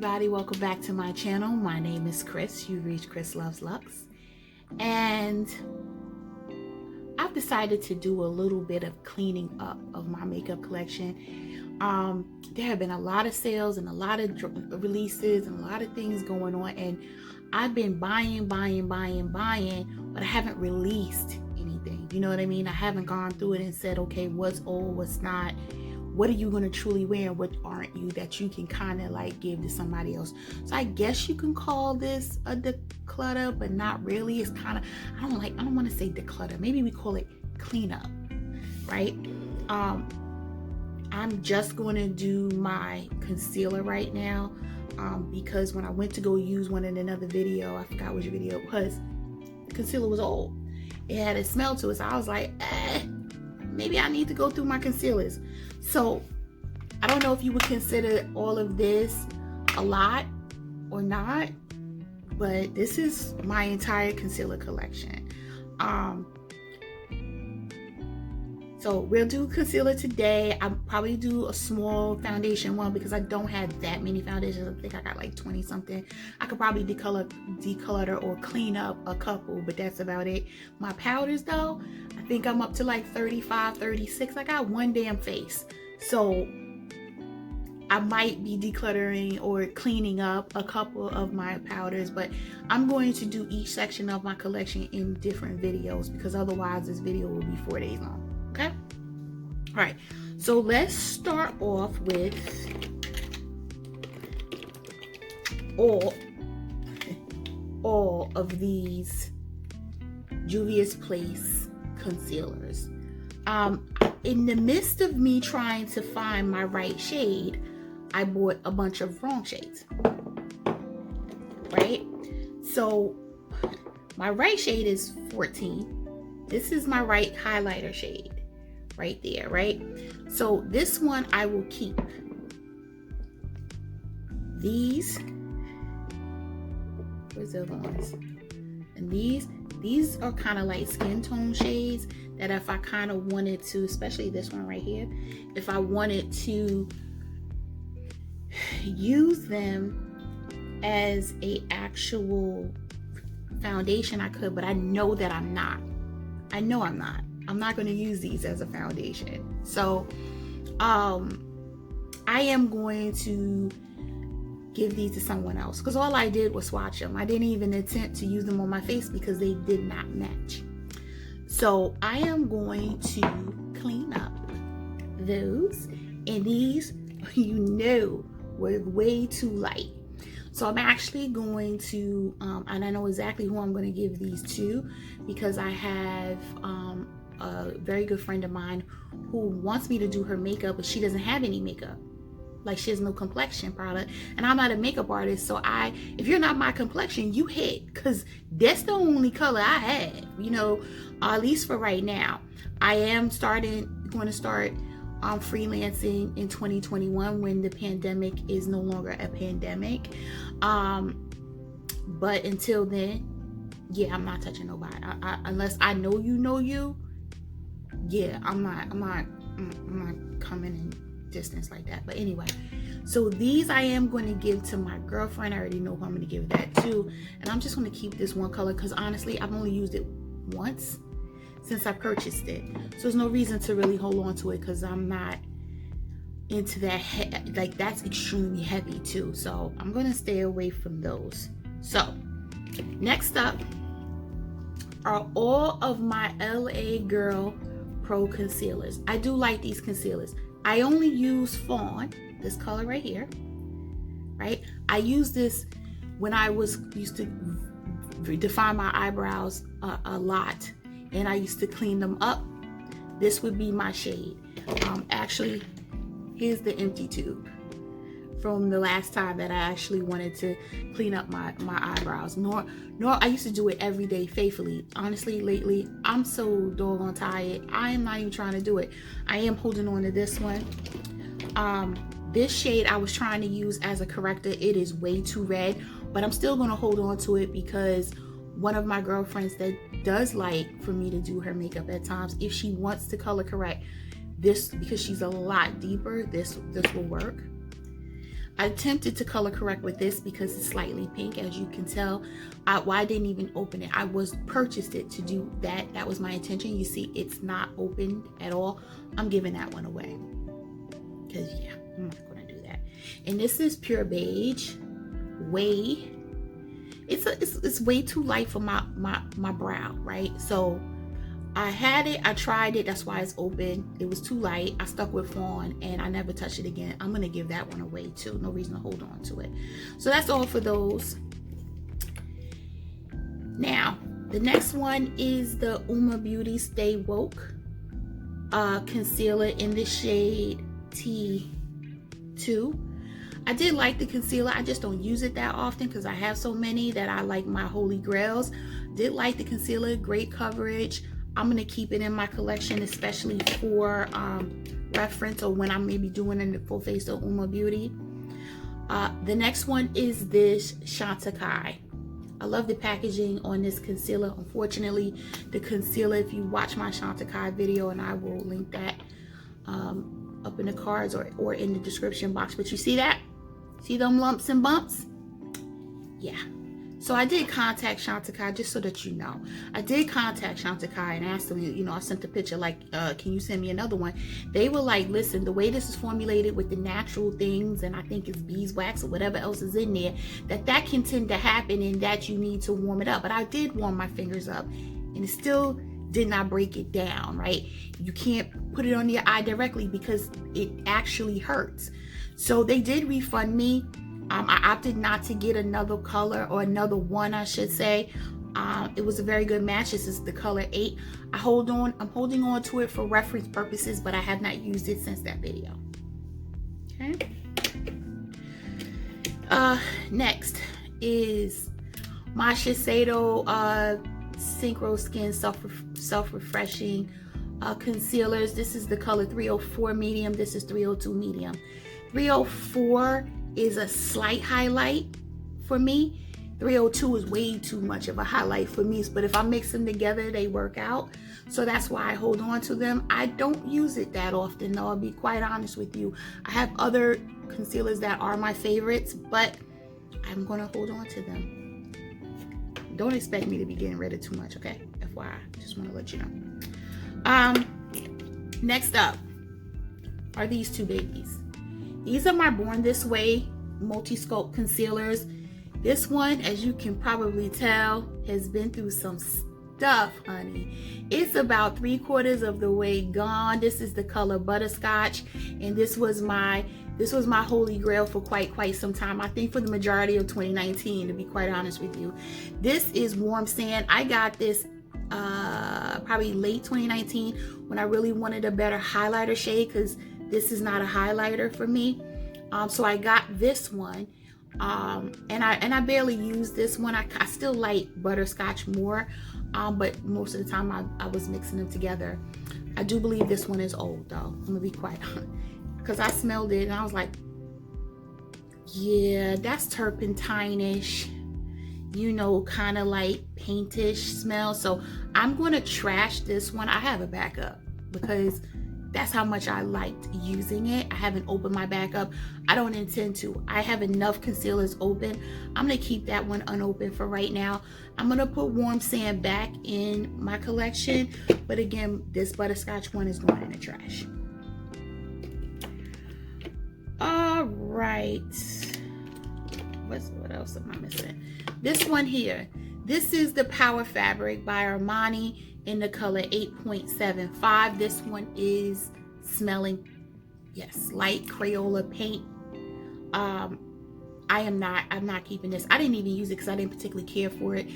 everybody, welcome back to my channel. My name is Chris. You reached Chris Loves Lux, and I've decided to do a little bit of cleaning up of my makeup collection. There have been a lot of sales and a lot of releases and a lot of things going on, and I've been buying, but I haven't released anything. You know what I mean? I haven't gone through it and said, okay, what's old, what's not, what are you going to truly wear and what aren't you, that you can kind of like give to somebody else. So I guess you can call this a declutter, but not really. It's kind of, I don't want to say declutter. Maybe we call it cleanup, right? I'm just going to do my concealer right now because when I went to go use one in another video, I forgot which video it was, the concealer was old. It had a smell to it, so I was like, maybe I need to go through my concealers. So I don't know if you would consider all of this a lot or not, but this is my entire concealer collection. So we'll do concealer today. I'll probably do a small foundation one because I don't have that many foundations. I think I got like 20 something. I could probably declutter or clean up a couple, but that's about it. My powders though, I think I'm up to like 35, 36. I got one damn face. So I might be decluttering or cleaning up a couple of my powders, but I'm going to do each section of my collection in different videos because otherwise this video will be 4 days long. Okay? All right. So let's start off with all of these Juvia's Place concealers. In the midst of me trying to find my right shade, I bought a bunch of wrong shades, right? So my right shade is 14. This is my right highlighter shade right there, right? So this one I will keep. These, where's the other ones? And these are kind of like skin tone shades that if I kind of wanted to, especially this one right here, if I wanted to use them as a actual foundation, I could, but I know that I'm not. I'm not going to use these as a foundation. So I am going to give these to someone else because all I did was swatch them. I didn't even attempt to use them on my face because they did not match. So I am going to clean up those, and these, you know, were way too light. So I'm actually going to, and I know exactly who I'm going to give these to because I have a very good friend of mine who wants me to do her makeup, but she doesn't have any makeup. Like, she has no complexion product, and I'm not a makeup artist, so if you're not my complexion, you hit, because that's the only color I have, you know, at least for right now. I am going to start freelancing in 2021 when the pandemic is no longer a pandemic. But until then, yeah, I'm not touching nobody. Unless I know you, yeah, I'm not coming in distance like that. But anyway, so these I am going to give to my girlfriend. I already know who I'm going to give that to, and I'm just going to keep this one color because honestly I've only used it once since I purchased it, so there's no reason to really hold on to it because I'm not into that like that's extremely heavy too, so I'm going to stay away from those. So next up are all of my LA Girl Pro concealers. I do like these concealers. I only use Fawn, this color right here, right? I use this when I used to define my eyebrows a lot, and I used to clean them up. This would be my shade. Actually, here's the empty tube from the last time that I actually wanted to clean up my eyebrows. Nor I used to do it every day faithfully. Honestly, lately, I'm so doggone tired. I am not even trying to do it. I am holding on to this one. This shade I was trying to use as a corrector. It is way too red, but I'm still going to hold on to it because one of my girlfriends that does like for me to do her makeup at times, if she wants to color correct this, because she's a lot deeper, this will work. I attempted to color correct with this because it's slightly pink, as you can tell. I didn't even open it. I purchased it to do that. That was my intention. You see, it's not opened at all. I'm giving that one away because yeah, I'm not gonna do that. And this is pure beige. Way. It's way too light for my brow, right? So I had it, I tried it, that's why it's open. It was too light. I stuck with Fawn and I never touched it again. I'm gonna give that one away too. No reason to hold on to it. So that's all for those. Now, the next one is the Uma Beauty Stay Woke concealer in the shade T2. I did like the concealer. I just don't use it that often because I have so many that I like my holy grails. Did like the concealer, great coverage. I'm going to keep it in my collection, especially for reference or when I'm maybe doing in the full face of Uma Beauty. The next one is this Chantecaille. I love the packaging on this concealer. Unfortunately, the concealer, if you watch my Chantecaille video, and I will link that up in the cards or in the description box. But you see that? See them lumps and bumps? Yeah. So I did contact Chantecaille, just so that you know. I did contact Chantecaille and asked them, you know, I sent a picture like, can you send me another one? They were like, listen, the way this is formulated with the natural things, and I think it's beeswax or whatever else is in there, that can tend to happen and that you need to warm it up. But I did warm my fingers up and it still did not break it down, right? You can't put it on your eye directly because it actually hurts. So they did refund me. I opted not to get another color, or another one, I should say. It was a very good match. This is the color 8. I'm holding on to it for reference purposes, but I have not used it since that video. Okay. Next is my Shiseido Synchro Skin Self-Refreshing concealers. This is the color 304 medium. This is 302 medium. 304 is a slight highlight for me. 302 is way too much of a highlight for me, but if I mix them together, they work out. So that's why I hold on to them. I don't use it that often, though, I'll be quite honest with you. I have other concealers that are my favorites, but I'm gonna hold on to them. Don't expect me to be getting rid of too much, okay? FYI, just wanna let you know. Next up are these two babies. These are my Born This Way multi-scope concealers. This one, as you can probably tell, has been through some stuff, honey. It's about 3/4 of the way gone. This is the color Butterscotch, and this was my holy grail for quite some time. I think for the majority of 2019, to be quite honest with you. This is Warm Sand. I got this probably late 2019 when I really wanted a better highlighter shade, because this is not a highlighter for me. So I got this one, and I barely use this one. I still like Butterscotch more, but most of the time I was mixing them together. I do believe this one is old, though. I'm gonna be quite honest, because I smelled it and I was like, yeah, that's turpentine-ish, you know, kind of like paintish smell. So I'm gonna trash this one. I have a backup because that's how much I liked using it. I haven't opened my backup. I don't intend to. I have enough concealers open. I'm gonna keep that one unopened for right now. I'm gonna put Warm Sand back in my collection, but again, this Butterscotch one is going in the trash. All right. What else am I missing? This one here. This is the Power Fabric by Armani in the color 8.75. This one is smelling, yes, light Crayola paint. I'm not keeping this. I didn't even use it because I didn't particularly care for it.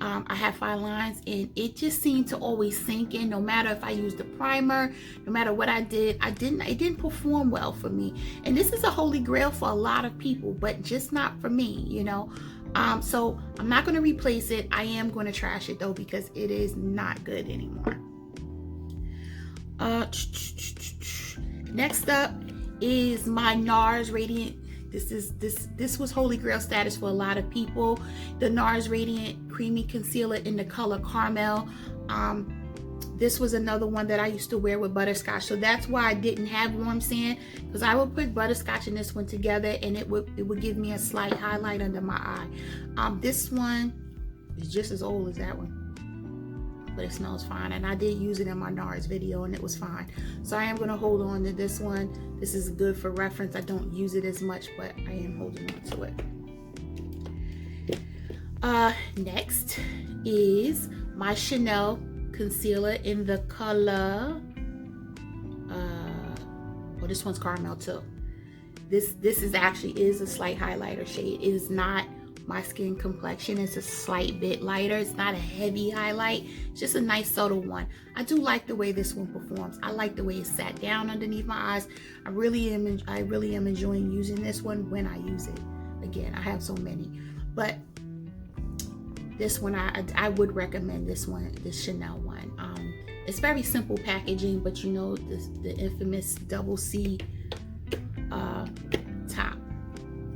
I have fine lines and it just seemed to always sink in, no matter if I used the primer, no matter what I did. It didn't perform well for me. And this is a holy grail for a lot of people, but just not for me, you know. So I'm not going to replace it. I am going to trash it though, because it is not good anymore. Next up is my NARS Radiant. This was holy grail status for a lot of people. The NARS Radiant Creamy Concealer in the color Caramel. This was another one that I used to wear with butterscotch. So that's why I didn't have warm sand, because I would put butterscotch and this one together and it would give me a slight highlight under my eye. This one is just as old as that one, but it smells fine. And I did use it in my NARS video and it was fine. So I am going to hold on to this one. This is good for reference. I don't use it as much, but I am holding on to it. Next is my Chanel concealer in the color this one's caramel too. This is a slight highlighter shade. It is not my skin complexion. It's a slight bit lighter. It's not a heavy highlight. It's just a nice subtle one. I do like the way this one performs. I like the way it sat down underneath my eyes. I really am enjoying using this one when I use it. Again, I have so many, but this one I would recommend this one, this Chanel one. It's very simple packaging, but you know, the infamous double C top.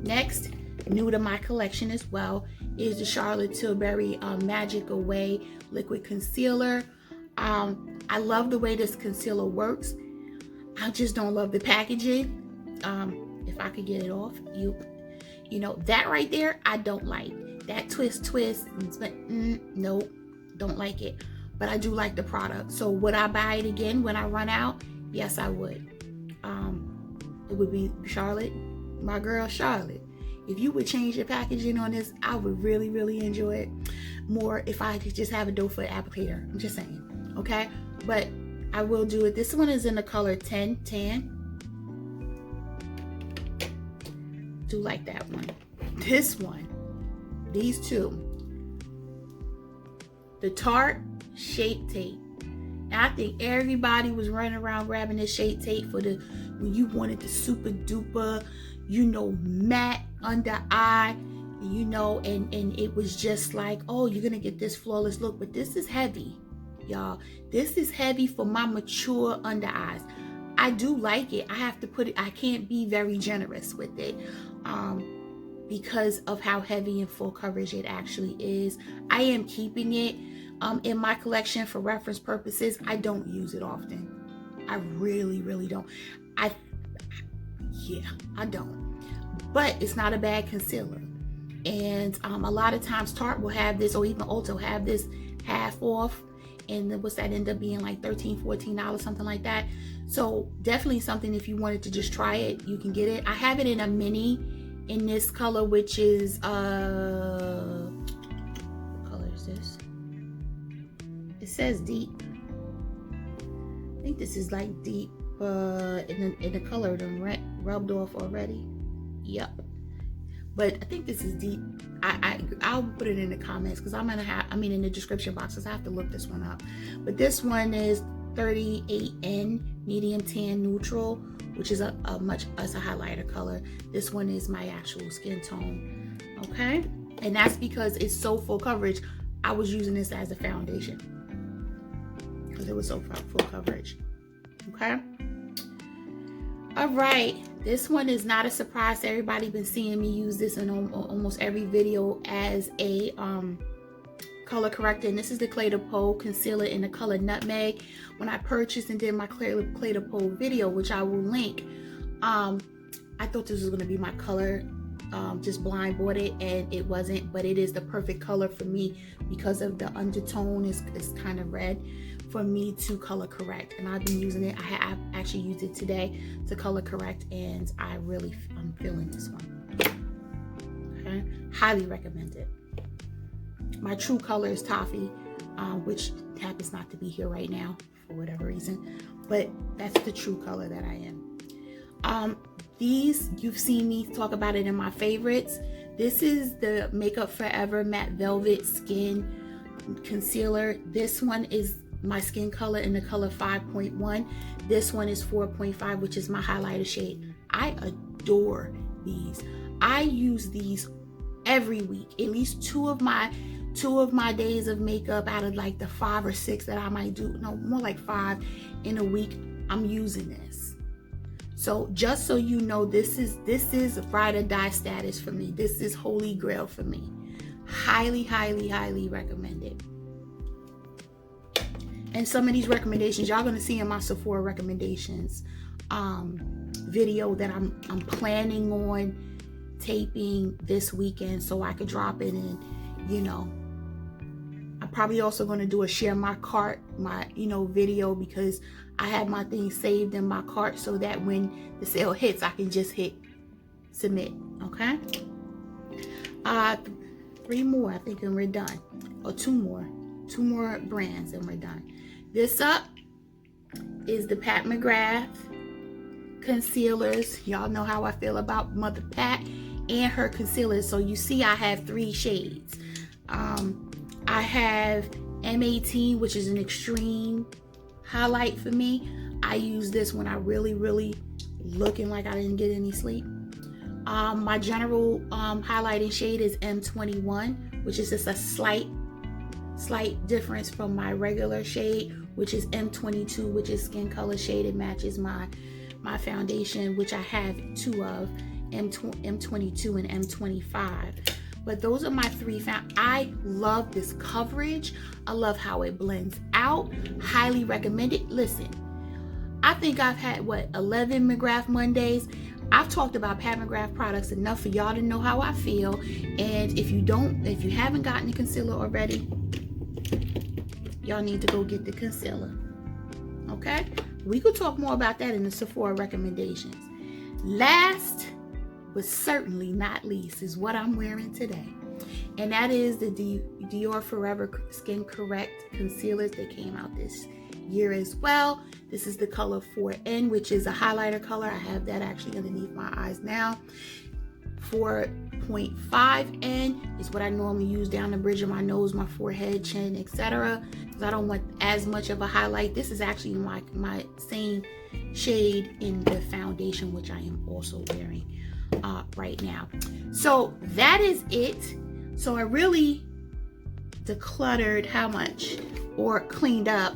Next, new to my collection as well, is the Charlotte Tilbury Magic Away liquid concealer. I love the way this concealer works. I just don't love the packaging. If I could get it off, you know, that right there I don't like. That twist, nope, don't like it. But I do like the product. So would I buy it again when I run out? Yes, I would. It would be Charlotte, my girl Charlotte. If you would change the packaging on this, I would really, really enjoy it more if I could just have a doe foot applicator. I'm just saying, okay? But I will do it. This one is in the color 10 Tan. Do like that one. This one, these two, the Tarte Shape Tape. Now I think everybody was running around grabbing this Shape Tape for when you wanted the super duper, you know, matte under eye, you know, and it was just like, oh, you're gonna get this flawless look. But this is heavy, y'all. This is heavy for my mature under eyes. I do like it. I have to put it, I can't be very generous with it because of how heavy and full coverage it actually is. I am keeping it in my collection for reference purposes. I don't use it often. I really, really don't. I don't. But it's not a bad concealer. And a lot of times Tarte will have this, or even Ulta will have this half off. And what's that end up being, like $13, $14, something like that. So definitely something, if you wanted to just try it, you can get it. I have it in a mini in this color, which is what color is this? It says deep. I think this is like deep in the color done rubbed off already. Yep. But I think this is deep. I'll put it in the comments because in the description box, because I have to look this one up. But this one is 38N medium tan neutral, which is a highlighter color. This one is my actual skin tone. Okay, and that's because it's so full coverage. I was using this as a foundation because it was so full coverage. Okay. All right, this one is not a surprise. Everybody been seeing me use this in almost every video as a color corrector, and this is the Clé de Peau concealer in the color Nutmeg. When I purchased and did my Clé de Peau video, which I will link, I thought this was going to be my color, just blind bought it, and it wasn't, but it is the perfect color for me because of the undertone is kind of red, for me to color correct. And I've been using it. I actually used it today to color correct, and I'm feeling this one. Okay, highly recommend it. My true color is Toffee, which happens not to be here right now for whatever reason, but that's the true color that I am. These, you've seen me talk about it in my favorites. This is the Makeup Forever Matte Velvet Skin Concealer. This one is my skin color in the color 5.1. This one is 4.5, which is my highlighter shade. I adore these. I use these every week. At least two of my days of makeup out of like the 5 or 6 that I might do, no, more like 5 in a week, I'm using this. So just so you know, this is ride or die status for me. This is holy grail for me. Highly, highly, highly recommend it. And some of these recommendations y'all gonna see in my Sephora recommendations video that I'm planning on taping this weekend, so I could drop it in. You know, I'm probably also going to do a share my cart, video, because I have my things saved in my cart so that when the sale hits, I can just hit submit. Okay. 3 more, I think, and we're done. Or 2 more brands and we're done. This up is the Pat McGrath concealers. Y'all know how I feel about Mother Pat and her concealers. So you see I have 3 shades. I have M18, which is an extreme highlight for me. I use this when I really looking like I didn't get any sleep. My general highlighting shade is M21, which is just a slight difference from my regular shade, which is M22, which is skin color shade. It matches my foundation, which I have 2 of, M22 and M25. But those are my 3 I love this coverage. I love how it blends out. Highly recommend it. Listen, I think I've had 11 McGrath Mondays. I've talked about Pat McGrath products enough for y'all to know how I feel. And if you haven't gotten the concealer already, y'all need to go get the concealer. Okay? We could talk more about that in the Sephora recommendations. Last but certainly not least is what I'm wearing today. And that is the Dior Forever Skin Correct concealers that came out this year as well. This is the color 4N, which is a highlighter color. I have that actually underneath my eyes now. 4.5N is what I normally use down the bridge of my nose, my forehead, chin, etc. Because I don't want as much of a highlight. This is actually my same shade in the foundation, which I am also wearing right now. So that is it. So I really decluttered how much, or cleaned up.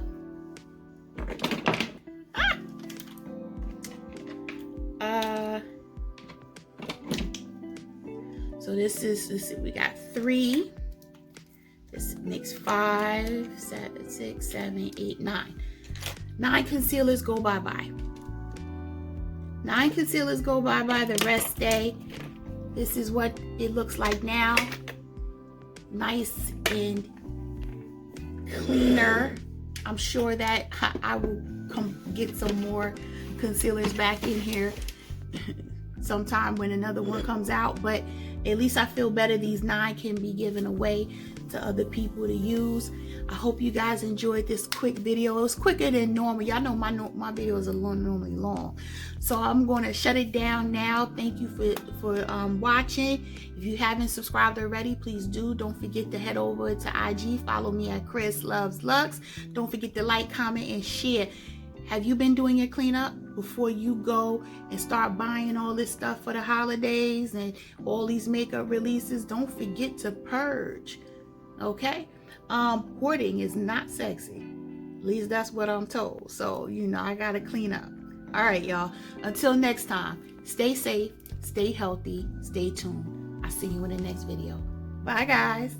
So this is, let's see, we got 3. This makes 5, 7, 6, 7, 8, 9. 9 concealers go bye-bye. 9 concealers go bye-bye, the rest stay. This is what it looks like now. Nice and cleaner. I'm sure that I will come get some more concealers back in here sometime when another one comes out, but at least I feel better. These 9 can be given away to other people to use. I hope you guys enjoyed this quick video. It was quicker than normal. Y'all know my videos are normally long. So I'm going to shut it down now. Thank you for watching. If you haven't subscribed already, please do. Don't forget to head over to IG. Follow me at Chris Loves Lux. Don't forget to like, comment, and share. Have you been doing your cleanup before you go and start buying all this stuff for the holidays and all these makeup releases? Don't forget to purge. Okay? Hoarding is not sexy. At least that's what I'm told. So, I gotta clean up. All right, y'all. Until next time, stay safe, stay healthy, stay tuned. I'll see you in the next video. Bye, guys.